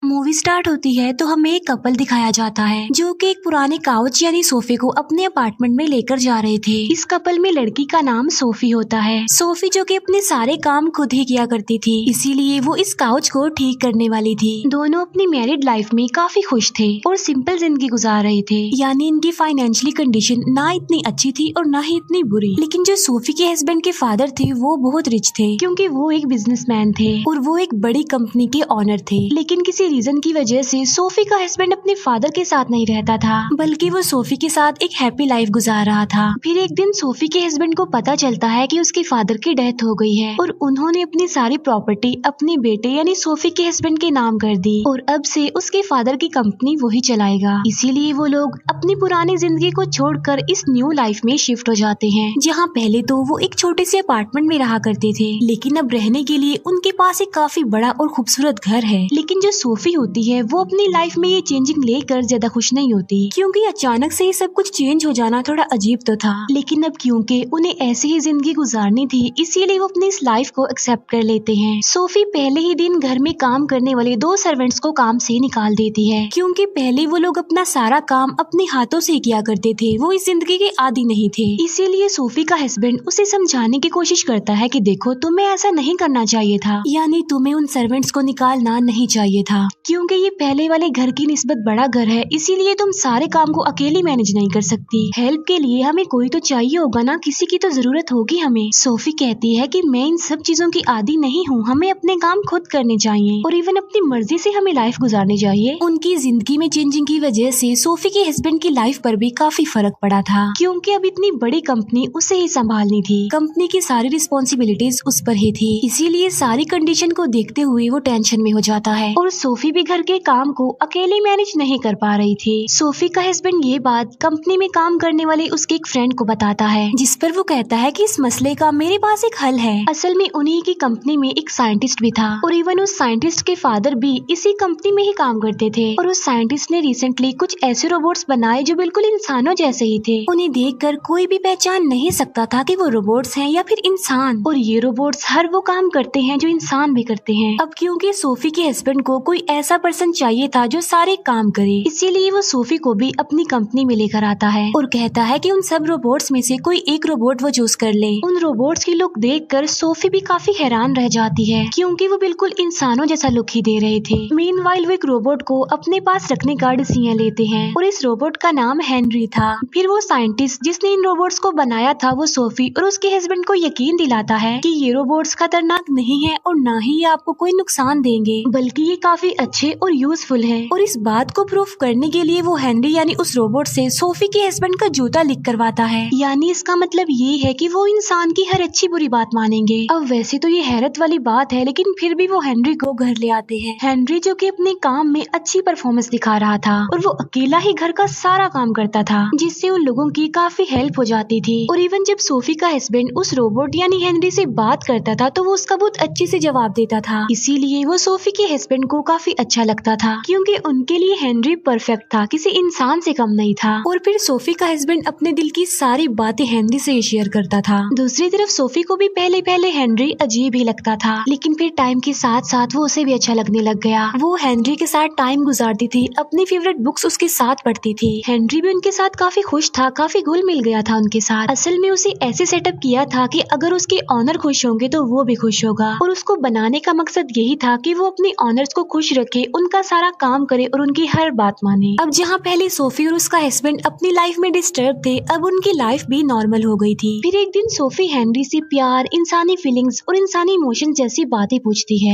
Movie start होती है तो हमें एक कपल दिखाया जाता है जो कि एक पुराने काउच यानी सोफे को अपने अपार्टमेंट में लेकर जा रहे थे। इस कपल में लड़की का नाम सोफी होता है। सोफी जो कि अपने सारे काम खुद ही किया करती थी, इसीलिए वो इस काउच को ठीक करने वाली थी। दोनों अपनी मैरिड लाइफ में काफी खुश थे और सिंपल जिंदगी गुजार रहे थे, यानी इनकी फाइनेंशियली कंडीशन ना इतनी अच्छी थी और ना ही इतनी बुरी। लेकिन जो सोफी के हस्बैंड के फादर थे वो बहुत रिच थे, क्योंकि वो एक बिजनेसमैन थे और वो एक बड़ी कंपनी के ऑनर थे। लेकिन किसी रीजन की वजह से सोफी का हस्बैंड अपने फादर के साथ नहीं रहता था, बल्कि वो सोफी के साथ एक हैप्पी लाइफ गुजार रहा था। फिर एक दिन सोफी के हस्बैंड को पता चलता है कि उसके फादर की डेथ हो गई है और उन्होंने अपनी सारी प्रॉपर्टी अपने बेटे यानी सोफी के हस्बैंड के नाम कर दी और अब से उसके फादर की कंपनी वही चलाएगा। इसीलिए वो लोग अपनी पुरानी जिंदगी को छोड़कर इस न्यू लाइफ में शिफ्ट हो जाते हैं, जहाँ पहले तो वो एक छोटे से अपार्टमेंट में रहा करते थे, लेकिन अब रहने के लिए उनके पास एक काफी बड़ा और खूबसूरत घर है। लेकिन जो सोफी होती है वो अपनी लाइफ में ये चेंजिंग लेकर ज्यादा खुश नहीं होती, क्योंकि अचानक से ये सब कुछ चेंज हो जाना थोड़ा अजीब तो था। लेकिन अब क्योंकि उन्हें ऐसे ही जिंदगी गुजारनी थी, इसीलिए वो अपनी इस लाइफ को एक्सेप्ट कर लेते हैं। सोफी पहले ही दिन घर में काम करने वाले 2 सर्वेंट्स को काम से निकाल देती है, क्योंकि पहले वो लोग अपना सारा काम अपने हाथों से किया करते थे, वो इस जिंदगी के आदी नहीं थे। इसीलिए सोफी का हस्बैंड उसे समझाने की कोशिश करता है कि देखो, तुम्हें ऐसा नहीं करना चाहिए था, यानी तुम्हें उन सर्वेंट्स को निकालना नहीं चाहिए था, क्योंकि ये पहले वाले घर की निस्बत बड़ा घर है, इसीलिए तुम सारे काम को अकेली मैनेज नहीं कर सकती। हेल्प के लिए हमें कोई तो चाहिए होगा ना, किसी की तो जरूरत होगी हमें। सोफी कहती है कि मैं इन सब चीजों की आदी नहीं हूँ, हमें अपने काम खुद करने चाहिए और इवन अपनी मर्जी से हमें लाइफ गुजारनी चाहिए। उनकी जिंदगी में चेंजिंग की वजह से सोफी के हस्बैंड की लाइफ पर भी काफी फर्क पड़ा था, क्योंकि अब इतनी बड़ी कंपनी उसे ही संभालनी थी। कंपनी की सारी रिस्पॉन्सिबिलिटीज उस पर ही थी, इसीलिए सारी कंडीशन को देखते हुए वो टेंशन में हो जाता है और सोफी भी घर के काम को अकेले मैनेज नहीं कर पा रही थी। सोफी का हस्बैंड ये बात कंपनी में काम करने वाले उसके एक फ्रेंड को बताता है, जिस पर वो कहता है कि इस मसले का मेरे पास एक हल है। असल में उन्हीं की कंपनी में एक साइंटिस्ट भी था और इवन उस साइंटिस्ट के फादर भी इसी कंपनी में ही काम करते थे और उस साइंटिस्ट ने रिसेंटली कुछ ऐसे रोबोट्स बनाए जो बिल्कुल इंसानों जैसे ही थे। उन्हें देखकर कोई भी पहचान नहीं सकता था कि वो रोबोट्स हैं या फिर इंसान, और ये रोबोट्स हर वो काम करते हैं जो इंसान भी करते हैं। अब क्योंकि सोफी के हस्बैंड को कोई ऐसा पर्सन चाहिए था जो सारे काम करे, इसीलिए वो सोफी को भी अपनी कंपनी में लेकर आता है और कहता है कि उन सब रोबोट्स में से कोई एक रोबोट वो चूज कर ले। उन रोबोट्स की लुक देखकर सोफी भी काफी हैरान रह जाती है, क्योंकि वो बिल्कुल इंसानों जैसा लुक ही दे रहे थे। मीनवाइल वो एक रोबोट को अपने पास रखने का डिसीजन लेते हैं और इस रोबोट का नाम हेनरी था। फिर वो साइंटिस्ट जिसने इन रोबोट्स को बनाया था वो सोफी और उसके हस्बैंड को यकीन दिलाता है कि ये रोबोट्स खतरनाक नहीं है और ना ही ये आपको कोई नुकसान देंगे, बल्कि ये काफी अच्छे और यूजफुल है। और इस बात को प्रूफ करने के लिए वो हेनरी यानी उस रोबोट से सोफी के हस्बैंड का जूता लिख करवाता है, यानी इसका मतलब ये है कि वो इंसान की हर अच्छी बुरी बात मानेंगे। अब वैसे तो ये हैरत वाली बात है, लेकिन फिर भी वो हेनरी को घर ले आते हैं। हेनरी जो कि अपने काम में अच्छी परफॉर्मेंस दिखा रहा था और वो अकेला ही घर का सारा काम करता था, जिससे उन लोगों की काफी हेल्प हो जाती थी। और इवन जब सोफी का हस्बैंड उस रोबोट यानी हेनरी से बात करता था तो वो उसका बहुत अच्छे से जवाब देता था, इसीलिए वो सोफी के हस्बैंड को काफी अच्छा लगता था, क्योंकि उनके लिए हेनरी परफेक्ट था, किसी इंसान से कम नहीं था। और फिर सोफी का हस्बैंड अपने दिल की सारी बातें हेनरी से शेयर करता था। दूसरी तरफ सोफी को भी पहले पहले हेनरी अजीब ही लगता था, लेकिन फिर टाइम के साथ साथ वो उसे भी अच्छा लगने लग गया। वो हेनरी के साथ टाइम गुजारती थी, अपनी फेवरेट बुक्स उसके साथ पढ़ती थी। हेनरी भी उनके साथ काफी खुश था, काफी घुल मिल गया था उनके साथ। असल में उसे ऐसे सेटअप किया था कि अगर उसके ऑनर खुश होंगे तो वो भी खुश होगा, और उसको बनाने का मकसद यही था कि वो अपने ऑनर्स को खुश रखे, उनका सारा काम करे और उनकी हर बात माने। अब जहाँ पहले सोफी और उसका हस्बैंड अपनी लाइफ में डिस्टर्ब थे, अब उनकी लाइफ भी नॉर्मल हो गई थी। फिर एक दिन सोफी हेनरी से प्यार, इंसानी फीलिंग्स और इंसानी इमोशन जैसी बातें पूछती है,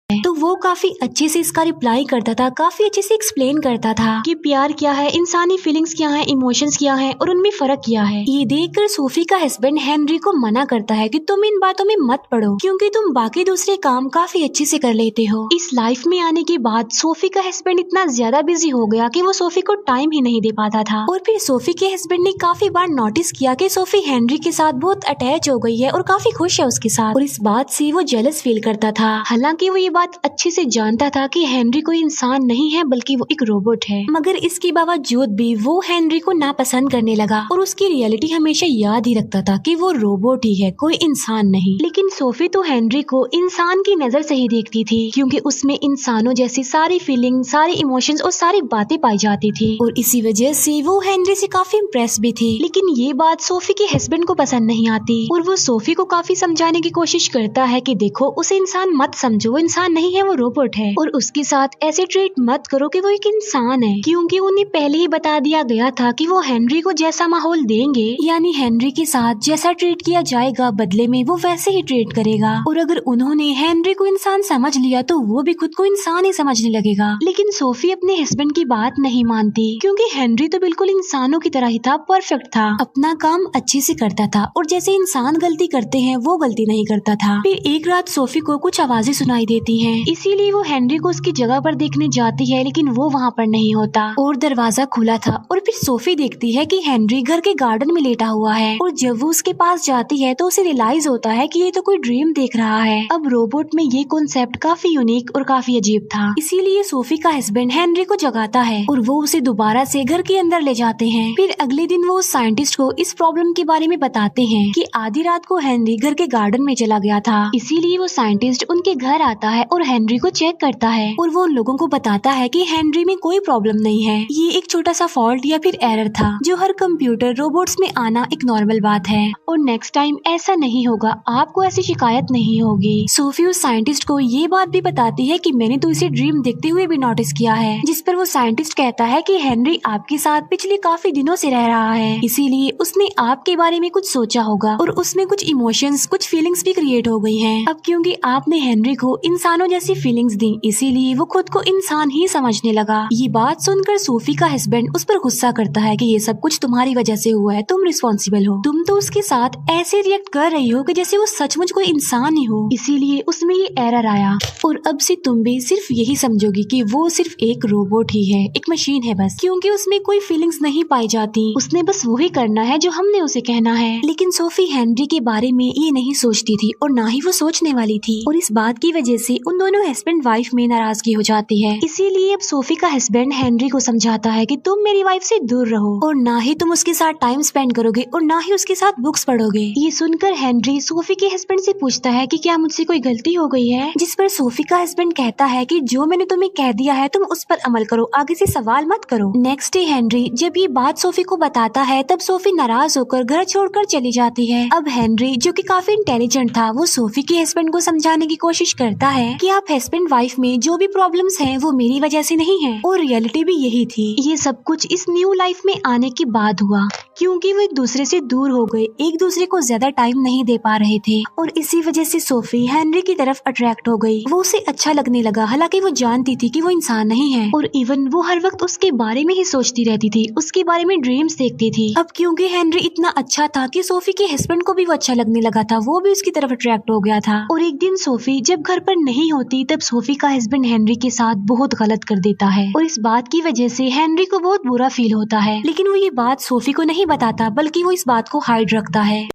तो वो काफी अच्छे से इसका रिप्लाई करता था, काफी अच्छे से एक्सप्लेन करता था कि प्यार क्या है, इंसानी फीलिंग्स क्या है, इमोशंस क्या है और उनमें फर्क क्या है। ये देखकर सोफी का हस्बैंड हेनरी को मना करता है कि तुम इन बातों में मत पड़ो, क्योंकि तुम बाकी दूसरे काम काफी अच्छे से कर लेते हो। इस लाइफ में आने के बाद सोफी का हस्बैंड इतना ज्यादा बिजी हो गया कि वो सोफी को टाइम ही नहीं दे पाता था। और फिर सोफी के हस्बैंड ने काफी बार नोटिस किया कि सोफी हेनरी के साथ बहुत अटैच हो गई है और काफी खुश है उसके साथ, और इस बात से वो जेलस फील करता था। हालांकि वो ये बात अच्छे से जानता था कि हेनरी कोई इंसान नहीं है बल्कि वो एक रोबोट है, मगर इसके बावजूद भी वो हेनरी को नापसंद करने लगा और उसकी रियलिटी हमेशा याद ही रखता था कि वो रोबोट ही है, कोई इंसान नहीं। लेकिन सोफी तो हेनरी को इंसान की नजर से ही देखती थी, क्योंकि उसमें इंसानों जैसी सारी फीलिंग, सारी इमोशंस और सारी बातें पाई जाती थी, और इसी वजह से वो हेनरी से काफी इम्प्रेस भी थी। लेकिन ये बात सोफी के हस्बैंड को पसंद नहीं आती और वो सोफी को काफी समझाने की कोशिश करता है कि देखो, उसे इंसान मत समझो, वो इंसान नहीं है, वो रोबोट है, और उसके साथ ऐसे ट्रीट मत करो कि वो एक इंसान है, क्योंकि उन्हें पहले ही बता दिया गया था कि वो हेनरी को जैसा माहौल देंगे, यानी हेनरी के साथ जैसा ट्रीट किया जाएगा बदले में वो वैसे ही ट्रीट करेगा। और अगर उन्होंने हेनरी को इंसान समझ लिया तो वो भी खुद को इंसान ही समझने लगेगा। लेकिन सोफी अपने हस्बैंड की बात नहीं मानती, क्योंकि हेनरी तो बिल्कुल इंसानों की तरह ही था, परफेक्ट था, अपना काम अच्छे से करता था और जैसे इंसान गलती करते हैं वो गलती नहीं करता था। फिर एक रात सोफी को कुछ आवाजें सुनाई देती हैं, इसीलिए वो हेनरी को उसकी जगह पर देखने जाती है, लेकिन वो वहाँ पर नहीं होता और दरवाजा खुला था। और फिर सोफी देखती है कि हेनरी घर के गार्डन में लेटा हुआ है, और जब वो उसके पास जाती है तो उसे रियलाइज होता है कि ये तो कोई ड्रीम देख रहा है। अब रोबोट में ये कॉन्सेप्ट काफी यूनिक और काफी अजीब था, इसीलिए सोफी का हस्बैंड हेनरी को जगाता है और वो उसे दोबारा से घर के अंदर ले जाते हैं। फिर अगले दिन वो साइंटिस्ट को इस प्रॉब्लम के बारे में बताते हैं कि आधी रात को हेनरी घर के गार्डन में चला गया था, इसीलिए वो साइंटिस्ट उनके घर आता है और हेनरी को चेक करता है, और वो उन लोगों को बताता है कि हेनरी में कोई प्रॉब्लम नहीं है, ये एक छोटा सा फॉल्ट या फिर एरर था, जो हर कंप्यूटर रोबोट्स में आना एक नॉर्मल बात है, और नेक्स्ट टाइम ऐसा नहीं होगा, आपको ऐसी शिकायत नहीं होगी। सोफी उस साइंटिस्ट को ये बात भी बताती है कि मैंने तो इसे ड्रीम देखते हुए भी नोटिस किया है, जिस पर वो साइंटिस्ट कहता है कि हेनरी आपके साथ पिछले काफी दिनों से रह रहा है, इसीलिए उसने आपके बारे में कुछ सोचा होगा और उसमें कुछ इमोशंस, कुछ फीलिंग्स भी क्रिएट हो गई हैं। अब क्योंकि आपने हेनरी को इंसानों जैसी फीलिंग्स दी, इसीलिए वो खुद को इंसान ही समझने लगा। ये बात सुनकर सोफी का हस्बैंड उस पर गुस्सा करता है कि ये सब कुछ तुम्हारी वजह से हुआ है, तुम रिस्पॉन्सिबल हो, तुम तो उसके साथ ऐसे रिएक्ट कर रही हो कि जैसे वो सचमुच कोई इंसान ही हो, इसीलिए उसमें ये एरर आया, और अब से तुम भी सिर्फ यही समझोगी कि वो सिर्फ एक रोबोट ही है, एक मशीन है बस, क्योंकि उसमें कोई फीलिंग्स नहीं पाई जाती, उसने बस वही करना है जो हमने उसे कहना है। लेकिन सोफी हेनरी के बारे में ये नहीं सोचती थी और ना ही वो सोचने वाली थी, और इस बात की वजह से उन दोनों हस्बैंड वाइफ में नाराजगी हो जाती है। इसीलिए अब सोफी का हस्बैंड हेनरी को समझाता है कि तुम मेरी वाइफ से दूर रहो और ना ही तुम उसके साथ टाइम स्पेंड करोगे और ना ही उसके साथ बुक्स पढ़ोगे। ये सुनकर हेनरी सोफी के हस्बैंड से पूछता है कि क्या मुझसे कोई गलती हो गई है, जिस पर सोफी का हस्बैंड कहता है कि जो मैंने तुम्हें कह दिया है तुम उस पर अमल करो, आगे से सवाल मत करो। नेक्स्ट डे हेनरी जब ये बात सोफी को बताता है तब सोफी नाराज होकर घर छोड़कर चली जाती है। अब हेनरी जो कि काफी इंटेलिजेंट था, वो सोफी के हस्बैंड को समझाने की कोशिश करता है कि आप हस्बैंड वाइफ में जो भी प्रॉब्लम्स हैं वो मेरी वजह से नहीं है, और रियलिटी भी यही थी। ये सब कुछ इस न्यू लाइफ में आने के बाद हुआ, क्योंकि वो एक दूसरे से दूर हो गए, एक दूसरे को ज्यादा टाइम नहीं दे पा रहे थे, और इसी वजह से सोफी हेनरी की तरफ अट्रैक्ट हो गई। वो उसे अच्छा लगने लगा, हालांकि वो जानती थी कि वो इंसान नहीं है, और इवन वो हर वक्त उसके बारे में ही सोचती रहती थी, उसके बारे में ड्रीम्स देखती थी। अब क्योंकि हेनरी इतना अच्छा था कि सोफी के हस्बैंड को भी वो अच्छा लगने लगा था, वो भी उसकी तरफ अट्रैक्ट हो गया था। और एक दिन सोफी जब घर पर नहीं होती तब सोफी का हस्बैंड हेनरी के साथ बहुत गलत कर देता है, और इस बात की वजह से हेनरी को बहुत बुरा फील होता है, लेकिन वो ये बात सोफी को नहीं बताता, बल्कि वो इस बात को हाइड रखता है।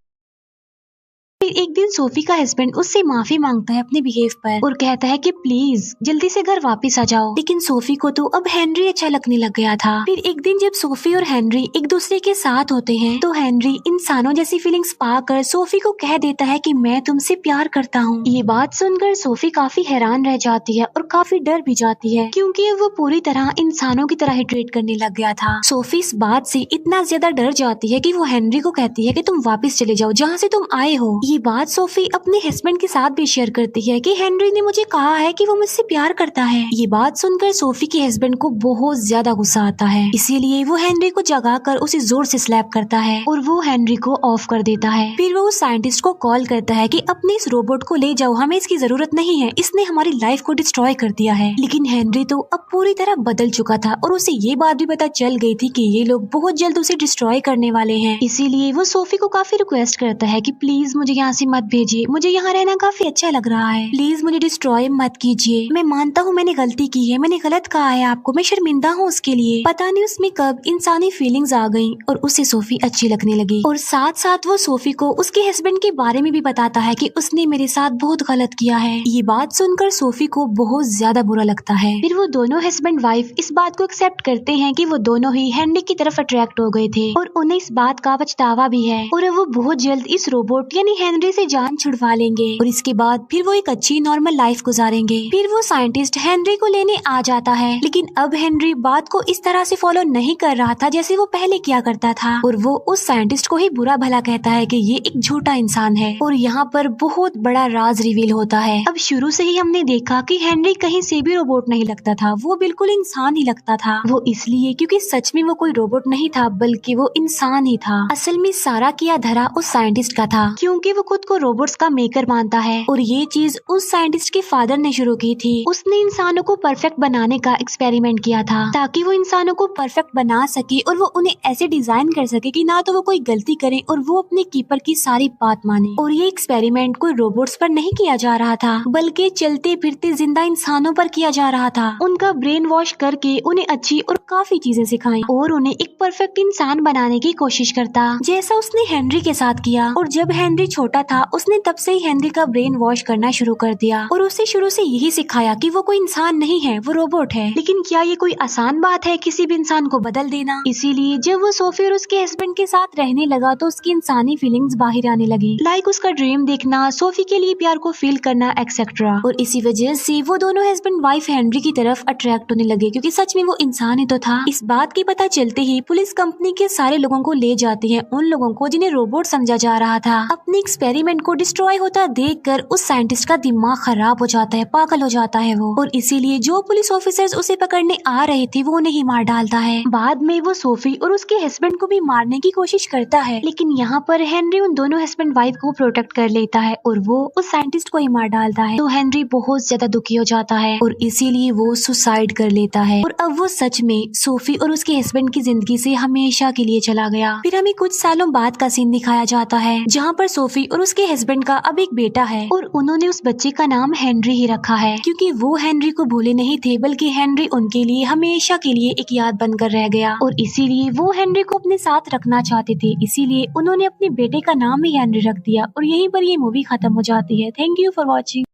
फिर एक दिन सोफी का हस्बैंड उससे माफी मांगता है अपने बिहेव पर और कहता है कि प्लीज जल्दी से घर वापस आ जाओ, लेकिन सोफी को तो अब हेनरी अच्छा लगने लग गया था। फिर एक दिन जब सोफी और हेनरी एक दूसरे के साथ होते हैं तो हेनरी इंसानों जैसी फीलिंग्स पाकर सोफी को कह देता है कि मैं तुमसे प्यार करता हूँ। ये बात सुनकर सोफी काफी हैरान रह जाती है और काफी डर भी जाती है, क्योंकि वो पूरी तरह इंसानों की तरह ही ट्रीट करने लग गया था। सोफी इस बात से इतना ज्यादा डर जाती है कि वो हेनरी को कहती है कि तुम वापस चले जाओ जहाँ से तुम आए हो। ये बात सोफी अपने हस्बैंड के साथ भी शेयर करती है कि हेनरी ने मुझे कहा है कि वो मुझसे प्यार करता है। ये बात सुनकर सोफी के हस्बैंड को बहुत ज्यादा गुस्सा आता है, इसीलिए वो हेनरी को जगाकर उसे जोर से स्लैप करता है और वो हेनरी को ऑफ कर देता है। फिर वो उस साइंटिस्ट को कॉल करता है कि अपने इस रोबोट को ले जाओ, हमें इसकी जरूरत नहीं है, इसने हमारी लाइफ को डिस्ट्रॉय कर दिया है। लेकिन हेनरी तो अब पूरी तरह बदल चुका था और उसे ये बात भी पता चल गई थी कि ये लोग बहुत जल्द उसे डिस्ट्रॉय करने वाले हैं। इसीलिए वो सोफी को काफी रिक्वेस्ट करता है कि प्लीज मुझे यहाँ से मत भेजिए, मुझे यहाँ रहना काफी अच्छा लग रहा है, प्लीज मुझे डिस्ट्रॉय मत कीजिए। मैं मानता हूँ मैंने गलती की है, मैंने गलत कहा है आपको, मैं शर्मिंदा हूँ उसके लिए। पता नहीं उसमें कब इंसानी फीलिंग्स आ गई और उसे सोफी अच्छी लगने लगी। और साथ साथ वो सोफी को उसके हस्बैंड के बारे में भी बताता है कि उसने मेरे साथ बहुत गलत किया है। ये बात सुनकर सोफी को बहुत ज्यादा बुरा लगता है। फिर वो दोनों हस्बैंड वाइफ इस बात को एक्सेप्ट करते हैं कि वो दोनों ही हेनरी की तरफ अट्रैक्ट हो गए थे और उन्हें इस बात का पछतावा भी है और वो बहुत जल्द इस रोबोट यानी हेनरी से जान छुड़वा लेंगे और इसके बाद फिर वो एक अच्छी नॉर्मल लाइफ गुजारेंगे। फिर वो साइंटिस्ट हेनरी को लेने आ जाता है, लेकिन अब हेनरी बात को इस तरह से फॉलो नहीं कर रहा था जैसे वो पहले किया करता था और वो उस साइंटिस्ट को ही बुरा भला कहता है कि ये एक झूठा इंसान है। और यहाँ पर बहुत बड़ा राज रिवील होता है। अब शुरू से ही हमने देखा कि हेनरी कहीं से भी रोबोट नहीं लगता था, वो बिल्कुल इंसान ही लगता था। वो इसलिए क्योंकि सच में वो कोई रोबोट नहीं था बल्कि वो इंसान ही था। असल में सारा किया धरा उस साइंटिस्ट का था, क्योंकि वो खुद को रोबोट्स का मेकर मानता है और ये चीज उस साइंटिस्ट के फादर ने शुरू की थी। उसने इंसानों को परफेक्ट बनाने का एक्सपेरिमेंट किया था ताकि वो इंसानों को परफेक्ट बना सके और वो उन्हें ऐसे डिजाइन कर सके कि ना तो वो कोई गलती करे और वो अपने कीपर की सारी बात माने। और ये एक्सपेरिमेंट कोई रोबोट्स पर नहीं किया जा रहा था बल्कि चलते फिरते जिंदा इंसानों पर किया जा रहा था। उनका ब्रेन वॉश करके उन्हें अच्छी और काफी चीजें सिखाई और उन्हें एक परफेक्ट इंसान बनाने की कोशिश करता, जैसा उसने हेनरी के साथ किया। और जब हेनरी छोटा था उसने तब से ही हेनरी का ब्रेन वॉश करना शुरू कर दिया और उसे शुरू से यही सिखाया कि वो कोई इंसान नहीं है, वो रोबोट है। लेकिन क्या ये कोई आसान बात है किसी भी इंसान को बदल देना? इसीलिए जब वो सोफी और उसके हस्बैंड के साथ रहने लगा तो उसकी इंसानी फीलिंग्स बाहर आने लगी, लाइक उसका ड्रीम देखना, सोफी के लिए प्यार को फील करना एक्सेट्रा। और इसी वजह से वो दोनों हस्बैंड वाइफ हेनरी की तरफ अट्रैक्ट होने लगे क्योंकि सच में वो इंसान ही तो था। इस बात की पता चलते ही पुलिस कंपनी के सारे लोगों को ले जाती है, उन लोगों को जिन्हें रोबोट समझा जा रहा था। अपने एक्सपेरिमेंट को डिस्ट्रॉय होता देखकर उस साइंटिस्ट का दिमाग खराब हो जाता है, पागल हो जाता है वो, और इसीलिए जो पुलिस ऑफिसर्स उसे पकड़ने आ रहे थे वो उन्हें ही मार डालता है। बाद में वो सोफी और उसके हस्बैंड को भी मारने की कोशिश करता है, लेकिन यहाँ पर हेनरी उन दोनों हस्बैंड वाइफ को प्रोटेक्ट कर लेता है और वो उस साइंटिस्ट को ही मार डालता है। तो हेनरी बहुत ज्यादा दुखी हो जाता है और इसीलिए वो सुसाइड कर लेता है। और अब वो सच में सोफी और उसके हस्बैंड की जिंदगी से हमेशा के लिए चला गया। फिर हमें कुछ सालों बाद का सीन दिखाया जाता है जहाँ पर सोफी और उसके हस्बैंड का अब एक बेटा है और उन्होंने उस बच्चे का नाम हेनरी ही रखा है क्योंकि वो हेनरी को भूले नहीं थे बल्कि हेनरी उनके लिए हमेशा के लिए एक याद बनकर रह गया और इसीलिए वो हेनरी को अपने साथ रखना चाहते थे। इसीलिए उन्होंने अपने बेटे का नाम ही हेनरी रख दिया और यहीं पर ये मूवी खत्म हो जाती है। Thank you for watching.